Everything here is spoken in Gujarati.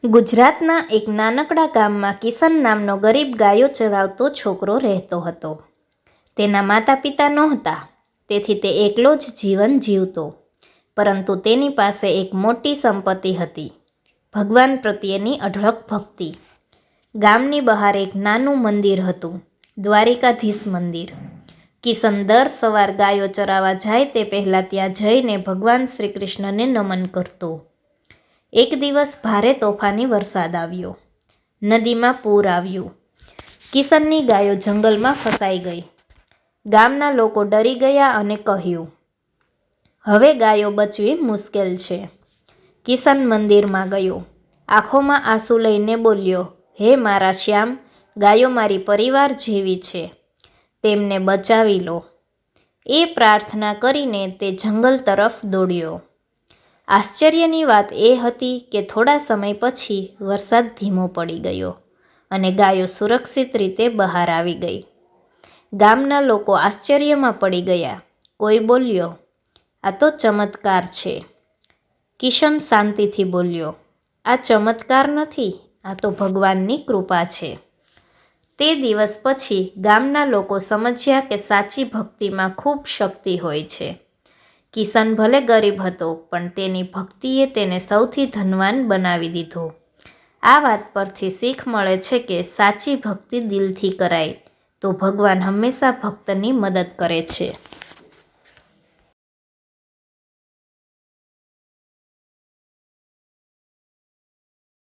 ગુજરાતના એક નાનકડા ગામમાં કિશન નામનો ગરીબ ગાયો ચરાવતો છોકરો રહેતો હતો. તેના માતા પિતા નહોતા, તેથી તે એકલો જ જીવન જીવતો. પરંતુ તેની પાસે એક મોટી સંપત્તિ હતી, ભગવાન પ્રત્યેની અઢળક ભક્તિ. ગામની બહાર એક નાનું મંદિર હતું, દ્વારિકાધીશ મંદિર. કિશન દર સવાર ગાયો ચરાવવા જાય તે પહેલાં ત્યાં જઈને ભગવાન શ્રી કૃષ્ણને નમન કરતો. એક દિવસ ભારે તોફાની વરસાદ આવ્યો. નદીમાં પૂર આવ્યું. કિશનની ગાયો જંગલમાં ફસાઈ ગઈ. ગામના લોકો ડરી ગયા અને કહ્યું, હવે ગાયો બચવી મુશ્કેલ છે. કિશન મંદિરમાં ગયો. આંખોમાં આંસુ લઈને બોલ્યો, હે મારા શ્યામ, ગાયો મારી પરિવાર જેવી છે, તેમને બચાવી લો. એ પ્રાર્થના કરીને તે જંગલ તરફ દોડ્યો. આશ્ચર્યની વાત એ હતી કે થોડા સમય પછી વરસાદ ધીમો પડી ગયો અને ગાયો સુરક્ષિત રીતે બહાર આવી ગઈ. ગામના લોકો આશ્ચર્યમાં પડી ગયા. કોઈ બોલ્યો, આ તો ચમત્કાર છે. કિશન શાંતિથી બોલ્યો, આ ચમત્કાર નથી, આ તો ભગવાનની કૃપા છે. તે દિવસ પછી ગામના લોકો સમજ્યા કે સાચી ભક્તિમાં ખૂબ શક્તિ હોય છે. કિશન ભલે ગરીબ હતો, પણ તેની ભક્તિએ તેને સૌથી ધનવાન બનાવી દીધો. આ વાત પરથી શીખ મળે છે કે સાચી ભક્તિ દિલથી કરાય તો ભગવાન હંમેશા ભક્તની મદદ કરે છે.